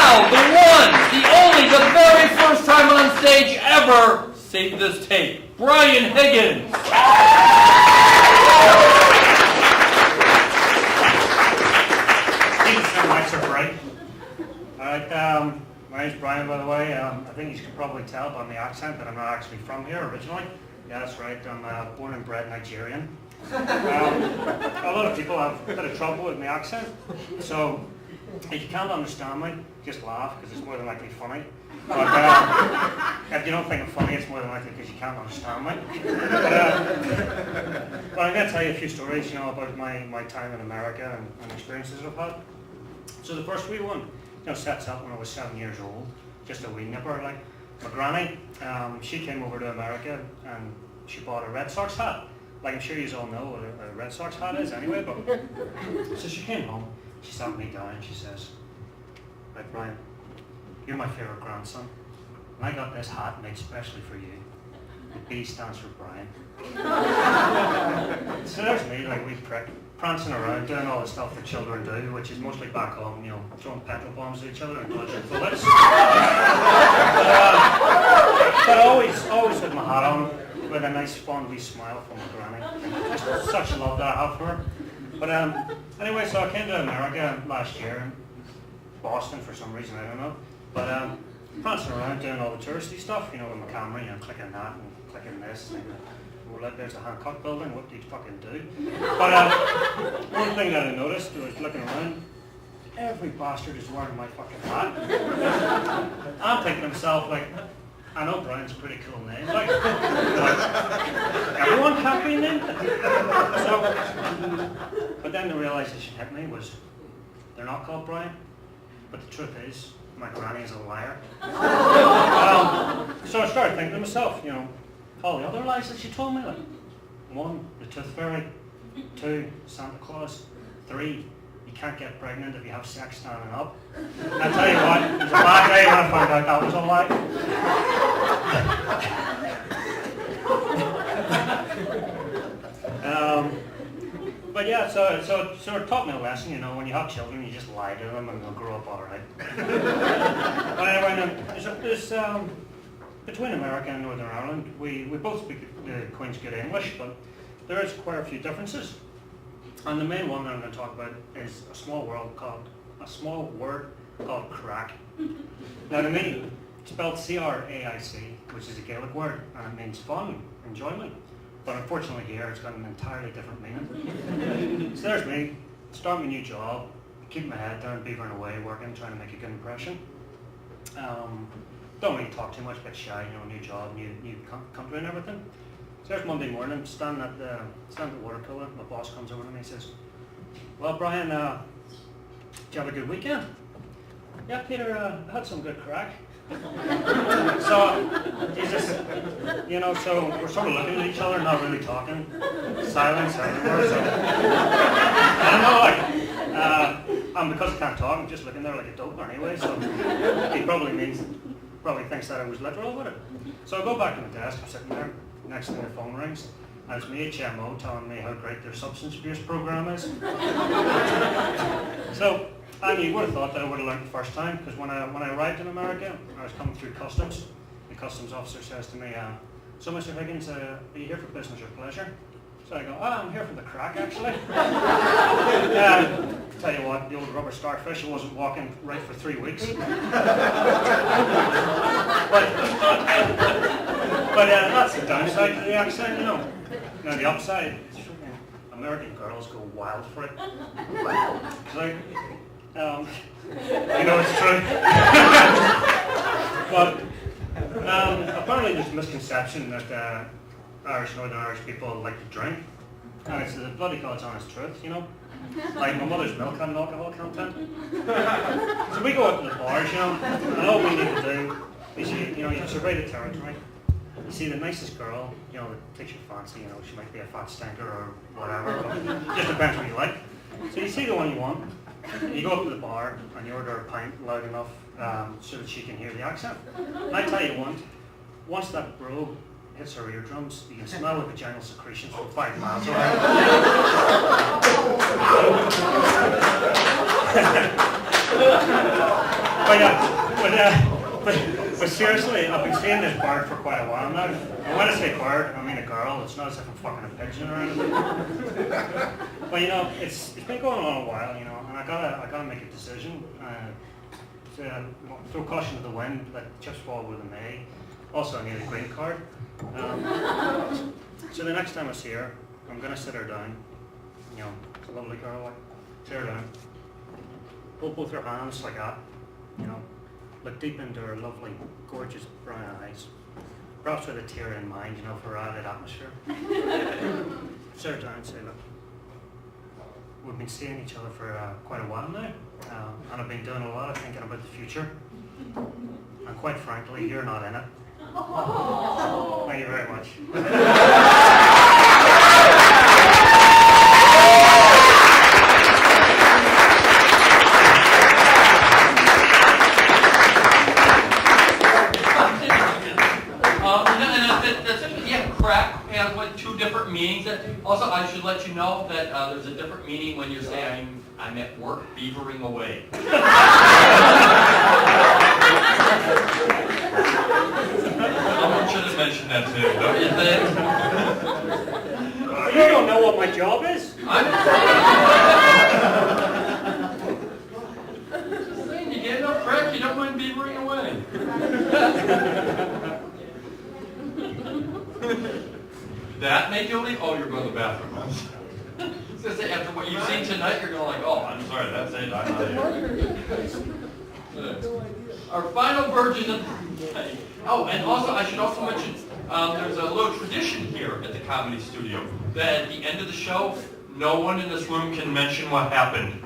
now, the one, the only, the very first time on stage ever, save this tape, Brian Higgins. Jesus, so nice or bright. Alright, my name's Brian, by the way. I think you can probably tell by my accent that I'm not actually from here originally. Yeah, that's right. I'm born and bred Nigerian. A lot of people have a bit of trouble with my accent, so if you can't understand me, just laugh, because it's more than likely funny. But if you don't think I'm funny, it's more than likely because you can't understand me. But I'm going to tell you a few stories, about my time in America and experiences I've had. So the first wee one, sets up when I was 7 years old, just a wee nipper, like. My granny, she came over to America and she bought a Red Sox hat. Like I'm sure you all know what a Red Sox hat is anyway, but so she came home, she sat me down and she says, "Right, Brian, you're my favourite grandson, and I got this hat made specially for you. The B stands for Brian." So there's me, like wee prick, prancing around, doing all the stuff that children do, which is mostly back home, throwing petrol bombs at each other and dodging bullets. But always with my hat on, with a nice fond wee smile from my granny. Just such love that I have for her. But anyway, so I came to America last year, Boston for some reason, I don't know. But prancing around doing all the touristy stuff, with my camera, clicking that and clicking this. And, well, there's the Hancock building, what do you fucking do? But one thing that I noticed was looking around, every bastard is wearing my fucking hat. I'm thinking to myself, like, I know Brian's a pretty cool name, like everyone can't be named. So, but then the realization hit me was, they're not called Brian, but the truth is, my granny is a liar. So I started thinking to myself, all the other lies that she told me, like, 1, the tooth fairy, 2, Santa Claus, 3, you can't get pregnant if you have sex standing up. And I tell you what, it was a bad day when I found out that was a lie. But yeah, so it taught me a lesson, when you have children, you just lie to them and they'll grow up all right. But anyway, there's between America and Northern Ireland, we both speak the Queen's good English, but there is quite a few differences. And the main one that I'm going to talk about is a small word called crack. Now to me, it's spelled C-R-A-I-C, which is a Gaelic word, and it means fun, enjoyment. But unfortunately here, it's got an entirely different meaning. So there's me, starting a new job, keeping my head down, beavering away, working, trying to make a good impression. Don't really talk too much, a bit shy, new job, new country and everything. So there's Monday morning, standing at the water cooler, my boss comes over to me and says, "Well, Brian, did you have a good weekend?" "Yeah, Peter, I had some good crack." So, Jesus, so we're sort of looking at each other, not really talking. Silence everywhere, so. I don't know, and because I can't talk, I'm just looking there like a dope anyway, so he probably thinks that I was literal with it. So I go back to my desk, I'm sitting there, next thing the phone rings, and it's my HMO telling me how great their substance abuse program is. So, and you would have thought that I would have learned the first time, because when I arrived in America, I was coming through customs. The customs officer says to me, "So Mr. Higgins, are you here for business or pleasure?" So I go, "I'm here for the crack, actually." Tell you what, the old rubber starfish, I wasn't walking right for 3 weeks. But that's the downside to the accent, Now the upside, American girls go wild for it. It's like, it's true. But apparently there's a misconception that Northern Irish people like to drink. And it's the bloody God's honest truth, Like my mother's milk had an alcohol content. So we go out to the bars, and all we need to do is you survey the territory. You see the nicest girl, that takes your fancy, she might be a fat stinker or whatever, but it just depends what you like. So you see the one you want, you go up to the bar and you order a pint loud enough so that she can hear the accent. And I tell you what, once that brogue hits her eardrums, you can smell the vaginal secretions from 5 miles away. But seriously, I've been seeing this bird for quite a while now. And when I say bird, I mean a girl. It's not as if I'm fucking a pigeon or anything. But you know, it's been going on a while, you know, and I gotta make a decision. Throw caution to the wind, let the chips fall where they may. Also, I need a green card. So the next time I see her, I'm gonna sit her down. You know, it's a lovely girl, like, sit her down. Hold both her hands like that, you know. Look deep into her lovely, gorgeous brown eyes. Perhaps with a tear in mind, you know, for added atmosphere. Sit her down and say, look, we've been seeing each other for quite a while now, and I've been doing a lot of thinking about the future. And quite frankly, you're not in it. Thank you very much. Has like two different meanings. Also, I should let you know that there's a different meaning when you say I'm at work beavering away. Someone should have mentioned that too, don't you think? You don't know what my job is. You get enough crack, you don't mind beavering away. That make you leave? Oh, you're going to the bathroom. I was gonna say, after what you've seen tonight, you're going like, oh, I'm sorry, that's it. I'm not here. Our final version of. Oh, and also I should also mention there's a little tradition here at the Comedy Studio that at the end of the show, no one in this room can mention what happened.